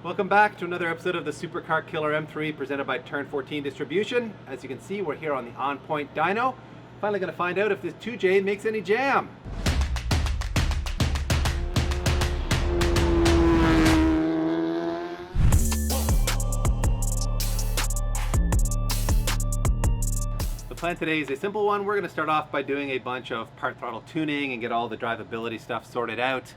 Welcome back to another episode of the Supercar Killer M3 presented by Turn 14 Distribution. As you can see, we're here on the OnPointDyno. Finally going to find out if this 2J makes any jam. The plan today is a simple one. We're going to start off by doing a bunch of part throttle tuning and get all the drivability stuff sorted out.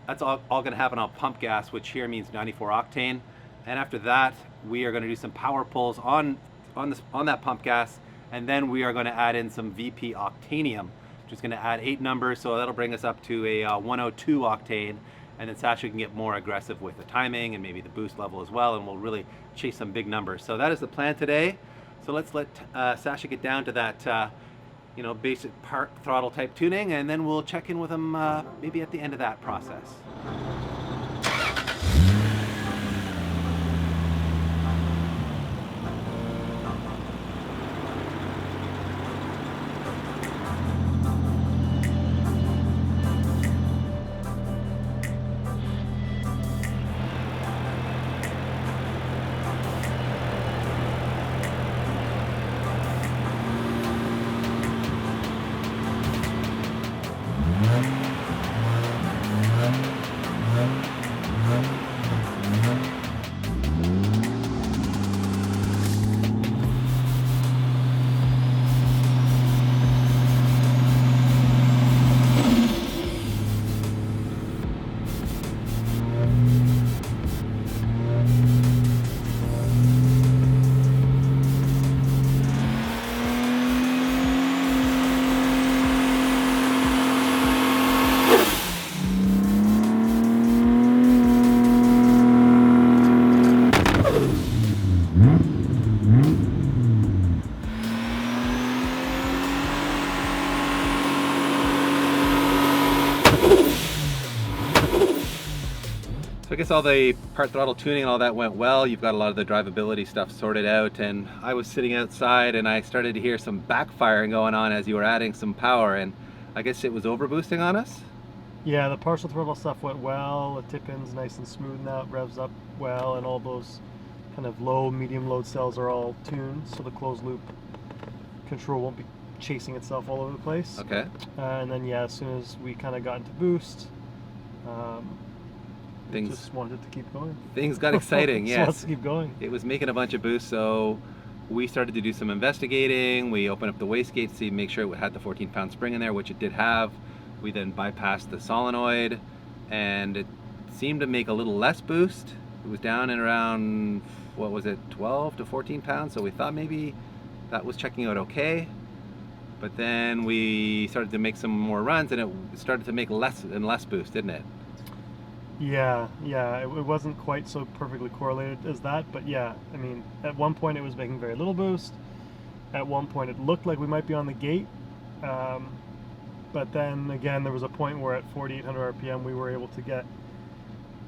That's all going to happen on pump gas, which here means 94 octane. And after that, we are going to do some power pulls on that pump gas, and then we are going to add in some VP octanium, which is going to add 8 numbers, so that'll bring us up to a 102 octane. And then Sasha can get more aggressive with the timing and maybe the boost level as well, and we'll really chase some big numbers. So that is the plan today. So let's let Sasha get down to that basic part throttle type tuning, and then we'll check in with him maybe at the end of that process. So I guess all the part throttle tuning and all that went well. You've got a lot of the drivability stuff sorted out, and I was sitting outside and I started to hear some backfiring going on as you were adding some power, and I guess it was overboosting on us? Yeah, the partial throttle stuff went well. The tip-in's nice and smooth now, it revs up well, and all those kind of low, medium load cells are all tuned, so the closed loop control won't be chasing itself all over the place. Okay. And then yeah, as soon as we kind of got into boost, just wanted it to keep going. Things got exciting, yes. Wants to keep going. It was making a bunch of boosts, so we started to do some investigating. We opened up the wastegate to see, make sure it had the 14-pound spring in there, which it did have. We then bypassed the solenoid, and it seemed to make a little less boost. It was down in around, what was it, 12 to 14 pounds, so we thought maybe that was checking out okay. But then we started to make some more runs, and it started to make less and less boost, didn't it? Yeah, it wasn't quite so perfectly correlated as that, but yeah, I mean, at one point it was making very little boost. At one point it looked like we might be on the gate, but then again there was a point where at 4,800 RPM we were able to get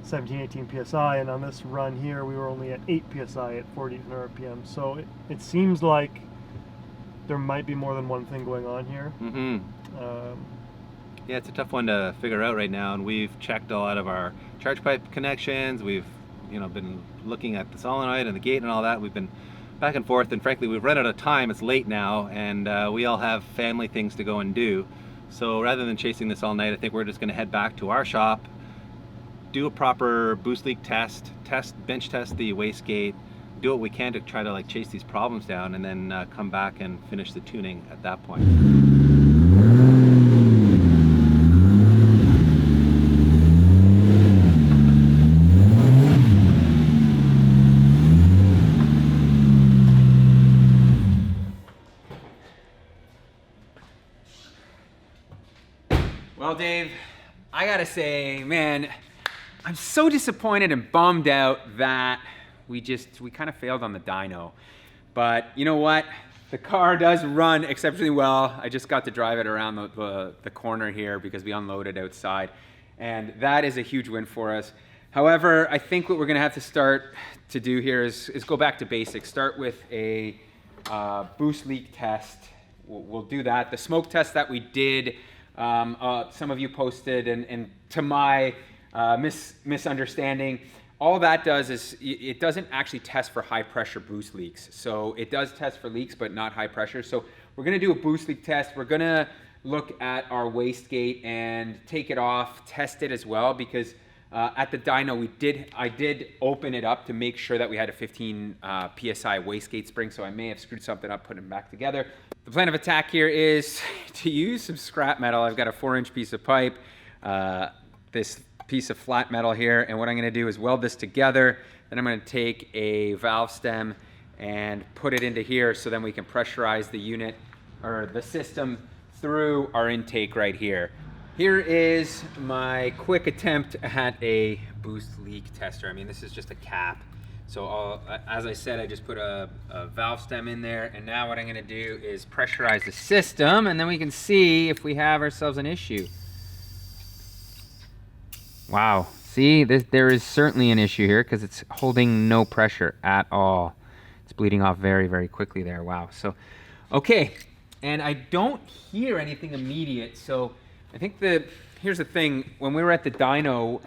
17-18 PSI, and on this run here we were only at 8 PSI at 4,800 RPM, so it seems like there might be more than one thing going on here. Mm-hmm. Yeah, it's a tough one to figure out right now, and we've checked a lot of our charge pipe connections. We've been looking at the solenoid and the gate and all that. We've been back and forth, and frankly we've run out of time. It's late now, and we all have family things to go and do. So rather than chasing this all night, I think we're just going to head back to our shop, do a proper boost leak bench test the wastegate, do what we can to try to chase these problems down, and then come back and finish the tuning at that point. Well, Dave, I gotta say, man, I'm so disappointed and bummed out that we kind of failed on the dyno. But you know what? The car does run exceptionally well. I just got to drive it around the corner here because we unloaded outside, and that is a huge win for us. However, I think what we're gonna have to start to do here is go back to basics. Start with a boost leak test. We'll do that. The smoke test that we did, some of you posted, and to my misunderstanding, all that does is it doesn't actually test for high pressure boost leaks. So it does test for leaks, but not high pressure. So we're gonna do a boost leak test. We're gonna look at our wastegate and take it off, test it as well, because at the dyno I did open it up to make sure that we had a 15 PSI wastegate spring, so I may have screwed something up putting them back together. The plan of attack here is to use some scrap metal. I've got a 4-inch piece of pipe, this piece of flat metal here, and what I'm gonna do is weld this together. Then I'm gonna take a valve stem and put it into here so then we can pressurize the unit or the system through our intake right here. Here is my quick attempt at a boost leak tester. I mean, this is just a cap. So as I said, I just put a valve stem in there, and now what I'm gonna do is pressurize the system, and then we can see if we have ourselves an issue. Wow, see, there is certainly an issue here because it's holding no pressure at all. It's bleeding off very, very quickly there, wow. So, okay, and I don't hear anything immediate, so I think here's the thing, when we were at the dyno,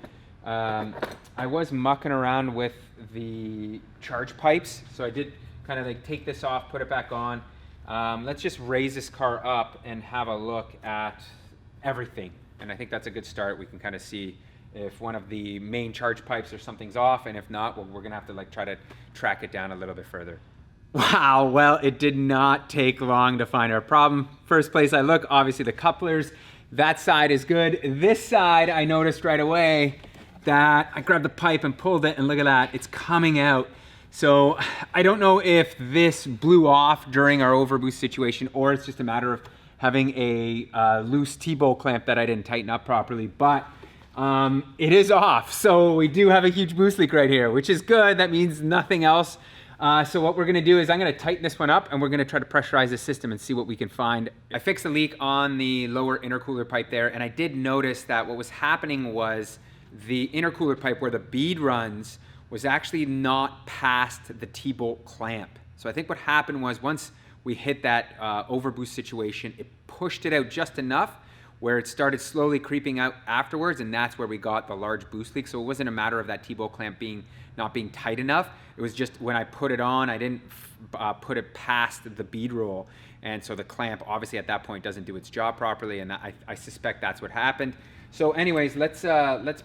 I was mucking around with the charge pipes, so I did kind of like take this off, put it back on. Let's just raise this car up and have a look at everything, and I think that's a good start. We can kind of see if one of the main charge pipes or something's off, and if not, well, we're gonna have to like try to track it down a little bit further. Wow, well, it did not take long to find our problem. First place I look, obviously the couplers. That side is good. This side, I noticed right away that I grabbed the pipe and pulled it, and look at that, it's coming out. So I don't know if this blew off during our overboost situation, or it's just a matter of having a loose T-bolt clamp that I didn't tighten up properly, but it is off. So we do have a huge boost leak right here, which is good. That means nothing else. So what we're gonna do is I'm gonna tighten this one up, and we're gonna try to pressurize the system and see what we can find. I fixed the leak on the lower intercooler pipe there, and I did notice that what was happening was the intercooler pipe where the bead runs was actually not past the T-bolt clamp. So I think what happened was once we hit that overboost situation, it pushed it out just enough where it started slowly creeping out afterwards, and that's where we got the large boost leak. So it wasn't a matter of that T-bolt clamp not being tight enough. It was just when I put it on, I didn't put it past the bead roll, and so the clamp obviously at that point doesn't do its job properly, and I suspect that's what happened. So anyways, let's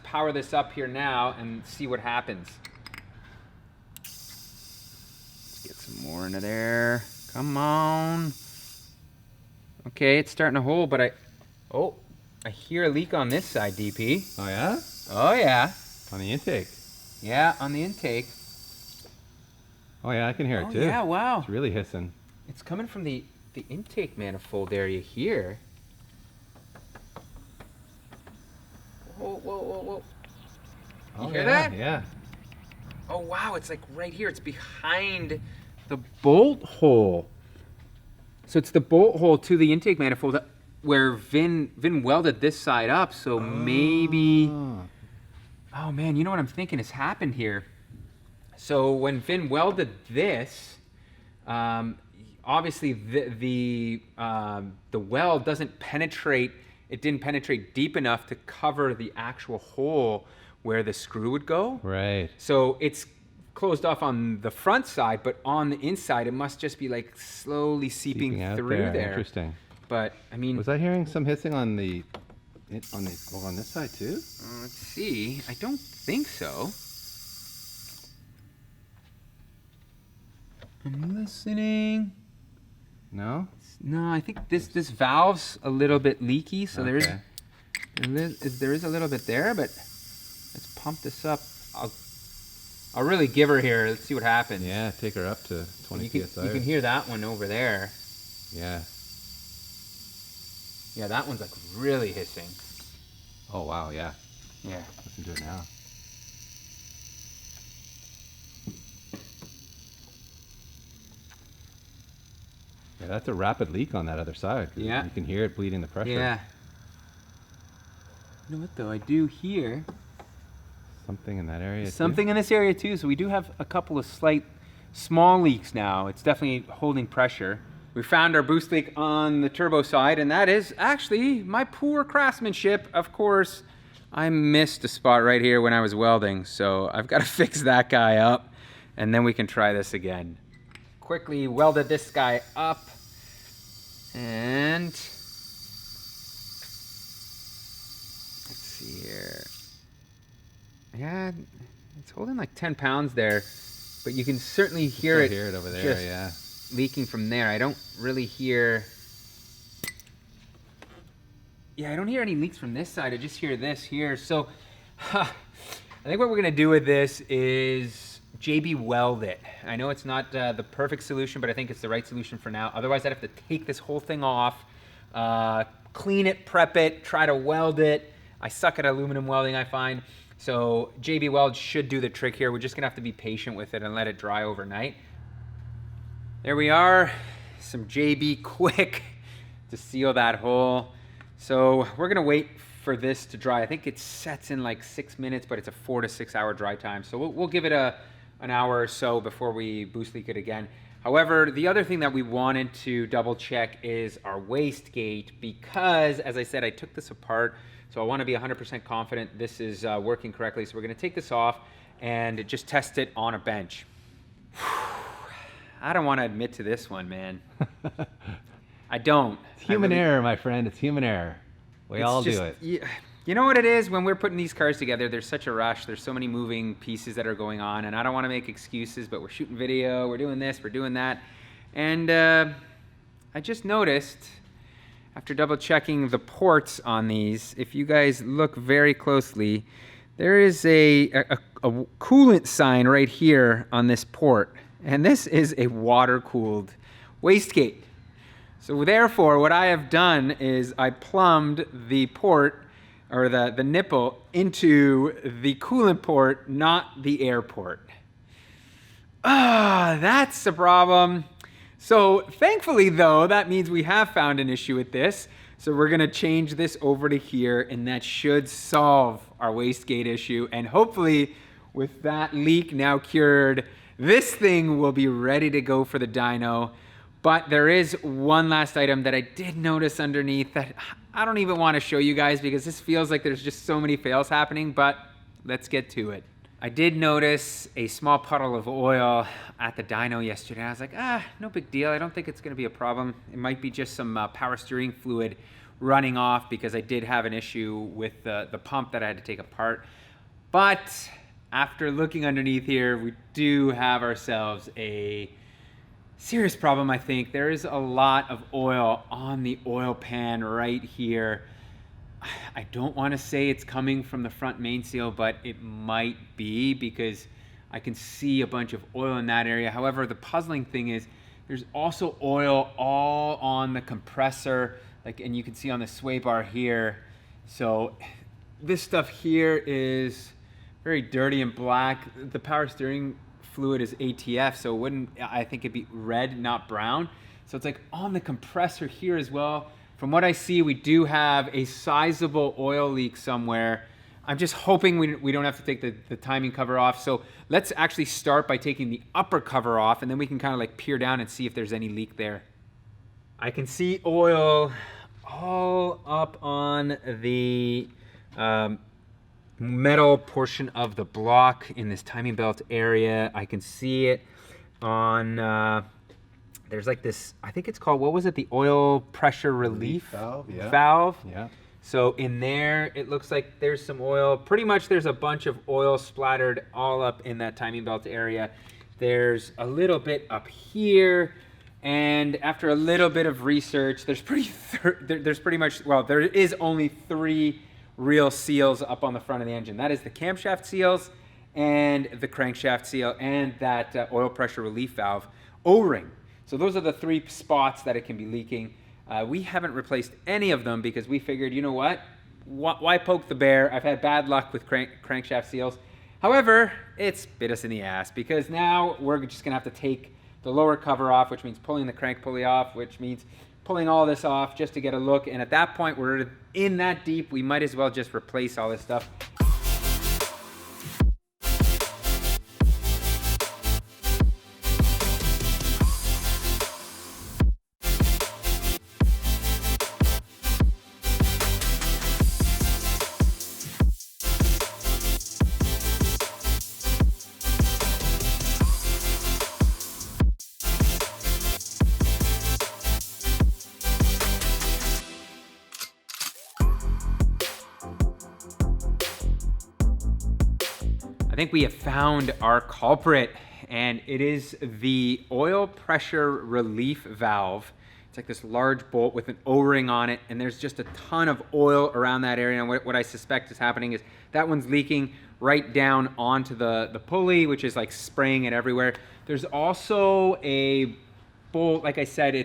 power this up here now and see what happens. Let's get some more into there. Come on. Okay, it's starting to hold, but I hear a leak on this side, DP. Oh yeah? Oh yeah. On the intake. Yeah, on the intake. Oh yeah, I can hear it too. Yeah, wow. It's really hissing. It's coming from the intake manifold area here. Whoa, whoa, whoa, whoa. You hear that? Yeah. Oh wow, it's like right here. It's behind the bolt hole. So it's the bolt hole to the intake manifold where Vin welded this side up. So maybe, oh man, you know what I'm thinking has happened here? So when Vin welded this, obviously the weld doesn't penetrate, it didn't penetrate deep enough to cover the actual hole where the screw would go. Right. So it's closed off on the front side, but on the inside, it must just be like slowly seeping through there. Interesting. But I mean, was I hearing some hissing on this side too? Let's see. I don't think so. I'm listening. No? No, I think this valve's a little bit leaky, so there is a little bit there, but let's pump this up. I'll really give her here. Let's see what happens. Yeah, take her up to 20 PSI. You can hear that one over there. Yeah. Yeah, that one's like really hissing. Oh wow, yeah. Yeah. Listen to it now. Yeah, that's a rapid leak on that other side. Yeah. You can hear it bleeding the pressure. Yeah. You know what though? I do hear something in that area. Something in this area too. So we do have a couple of slight small leaks now. It's definitely holding pressure. We found our boost leak on the turbo side, and that is actually my poor craftsmanship. Of course, I missed a spot right here when I was welding, so I've got to fix that guy up, and then we can try this again. Quickly welded this guy up, and let's see here. Yeah, it's holding like 10 pounds there, but you can certainly hear it over there, just yeah. leaking from there. I don't really hear... Yeah, I don't hear any leaks from this side. I just hear this here. So I think what we're gonna do with this is JB weld it. I know it's not the perfect solution, but I think it's the right solution for now. Otherwise, I'd have to take this whole thing off, clean it, prep it, try to weld it. I suck at aluminum welding, I find. So JB Weld should do the trick here. We're just gonna have to be patient with it and let it dry overnight. There we are, some JB Quick to seal that hole. So we're gonna wait for this to dry. I think it sets in like 6 minutes, but it's a 4 to 6 hour dry time. So we'll give it an hour or so before we boost leak it again. However, the other thing that we wanted to double check is our wastegate, because as I said, I took this apart. So I wanna be 100% confident this is working correctly. So we're gonna take this off and just test it on a bench. I don't wanna admit to this one, man. I don't. It's human error, my friend. It's human error. We all do it. You know what it is? When we're putting these cars together, there's such a rush. There's so many moving pieces that are going on, and I don't want to make excuses, but we're shooting video, we're doing this, we're doing that. And I just noticed, after double checking the ports on these, if you guys look very closely, there is a coolant sign right here on this port. And this is a water-cooled wastegate. So therefore, what I have done is I plumbed the port, or the nipple, into the coolant port, not the air port. That's the problem. So thankfully though, that means we have found an issue with this. So we're gonna change this over to here, and that should solve our wastegate issue. And hopefully with that leak now cured, this thing will be ready to go for the dyno. But there is one last item that I did notice underneath that I don't even want to show you guys because this feels like there's just so many fails happening, but let's get to it. I did notice a small puddle of oil at the dyno yesterday. I was like, no big deal. I don't think it's going to be a problem. It might be just some power steering fluid running off because I did have an issue with the pump that I had to take apart. But after looking underneath here, we do have ourselves a serious problem, I think. There is a lot of oil on the oil pan right here. I don't want to say it's coming from the front main seal, but it might be because I can see a bunch of oil in that area. However, the puzzling thing is there's also oil all on the compressor, and you can see on the sway bar here. So this stuff here is very dirty and black. The power steering fluid is ATF, so it wouldn't, I think it'd be red, not brown. So it's like on the compressor here as well. From what I see, we do have a sizable oil leak somewhere. I'm just hoping we don't have to take the timing cover off. So let's actually start by taking the upper cover off, and then we can kind of like peer down and see if there's any leak there. I can see oil all up on the metal portion of the block in this timing belt area. I can see it on, there's like this, I think it's called, what was it? The oil pressure relief valve. Yeah. So in there, it looks like there's some oil. Pretty much there's a bunch of oil splattered all up in that timing belt area. There's a little bit up here. And after a little bit of research, there's pretty much, well, there is only 3 real seals up on the front of the engine. That is the camshaft seals and the crankshaft seal and that oil pressure relief valve O-ring. So those are the 3 spots that it can be leaking. We haven't replaced any of them because we figured, you know what? Why poke the bear? I've had bad luck with crankshaft seals. However, it's bit us in the ass because now we're just gonna have to take the lower cover off, which means pulling the crank pulley off, which means pulling all this off just to get a look. And at that point, we're in that deep, we might as well just replace all this stuff. think we have found our culprit, and it is the oil pressure relief valve. It's like this large bolt with an O-ring on it, and there's just a ton of oil around that area. And what I suspect is happening is that one's leaking right down onto the pulley, which is like spraying it everywhere. There's also a bolt, like I said,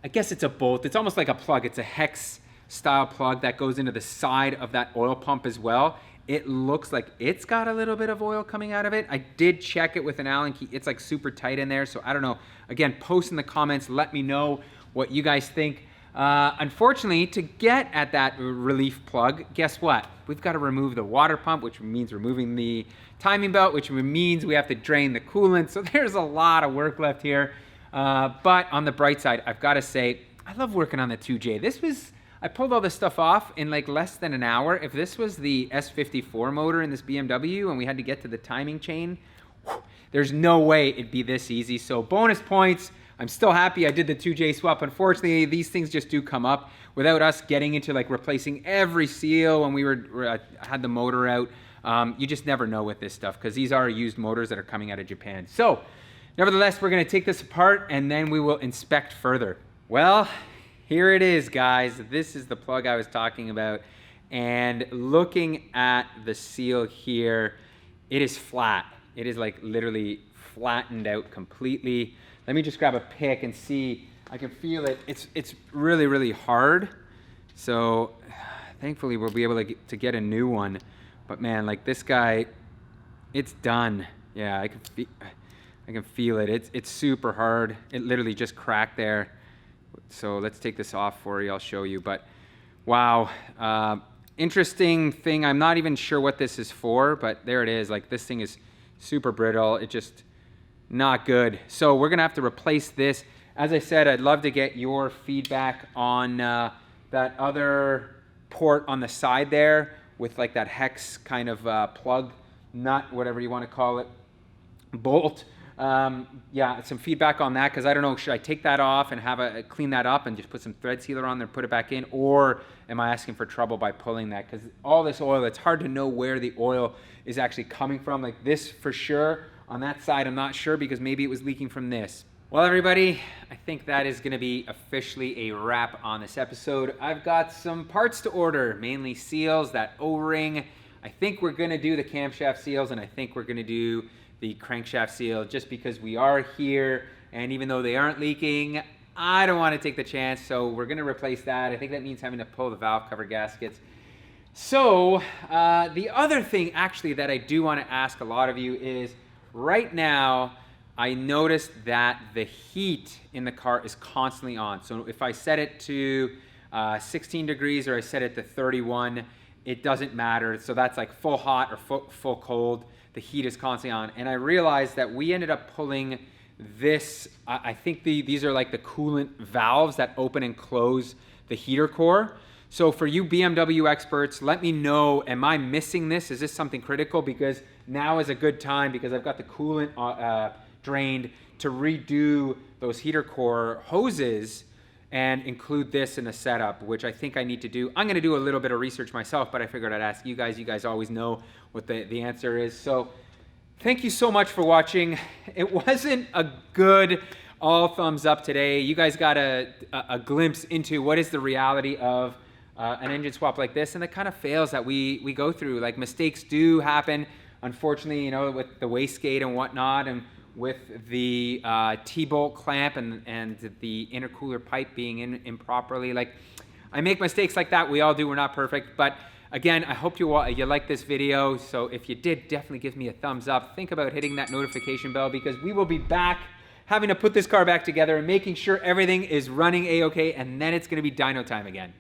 I guess it's a bolt. It's almost like a plug. It's a hex style plug that goes into the side of that oil pump as well. It looks like it's got a little bit of oil coming out of it. I did check it with an Allen key. It's like super tight in there, so I don't know. Again, post in the comments, let me know what you guys think. Unfortunately, to get at that relief plug, guess what? We've got to remove the water pump, which means removing the timing belt, which means we have to drain the coolant. So there's a lot of work left here. But on the bright side, I've got to say, I love working on the 2J. I pulled all this stuff off in like less than an hour. If this was the S54 motor in this BMW and we had to get to the timing chain, there's no way it'd be this easy. So bonus points. I'm still happy I did the 2J swap. Unfortunately, these things just do come up without us getting into like replacing every seal when we had the motor out. You just never know with this stuff because these are used motors that are coming out of Japan. So nevertheless, we're gonna take this apart and then we will inspect further. Well, here it is, guys. This is the plug I was talking about. And looking at the seal here, it is flat. It is like literally flattened out completely. Let me just grab a pick and see. I can feel it. It's really, really hard. So thankfully we'll be able to get a new one. But man, like this guy, it's done. Yeah, I can feel it. It's super hard. It literally just cracked there. So let's take this off for you. I'll show you. But wow, interesting thing. I'm not even sure what this is for, but there it is. Like this thing is super brittle. It just not good. So we're gonna have to replace this. As I said, I'd love to get your feedback on that other port on the side there with like that hex kind of plug, nut, whatever you want to call it, bolt. Yeah, some feedback on that, because I don't know, should I take that off and clean that up and just put some thread sealer on there and put it back in, or am I asking for trouble by pulling that? Because all this oil, it's hard to know where the oil is actually coming from. Like this for sure. On that side, I'm not sure because maybe it was leaking from this. Well, everybody, I think that is going to be officially a wrap on this episode. I've got some parts to order, mainly seals, that O-ring. I think we're going to do the camshaft seals, and I think we're going to do the crankshaft seal just because we are here, and even though they aren't leaking, I don't want to take the chance, so we're going to replace that. I think that means having to pull the valve cover gaskets. So the other thing actually that I do want to ask a lot of you is, right now, I noticed that the heat in the car is constantly on. So if I set it to 16 degrees or I set it to 31, it doesn't matter. So that's like full hot or full cold. The heat is constantly on. And I realized that we ended up pulling this, I think these are like the coolant valves that open and close the heater core. So for you BMW experts, let me know, am I missing this? Is this something critical? Because now is a good time, because I've got the coolant drained, to redo those heater core hoses and include this in the setup, which I think I need to do. I'm gonna do a little bit of research myself, but I figured I'd ask you guys. You guys always know what the answer is. So thank you so much for watching. It wasn't a good all thumbs up today. You guys got a glimpse into what is the reality of an engine swap like this, and the kind of fails that we go through. Like, mistakes do happen, unfortunately, you know, with the wastegate and whatnot, and with the T-bolt clamp and the intercooler pipe being in improperly. Like, I make mistakes like that. We all do. We're not perfect. But again, I hope you like this video. So if you did, definitely give me a thumbs up. Think about hitting that notification bell, because we will be back having to put this car back together and making sure everything is running A-okay, and then it's going to be dyno time again.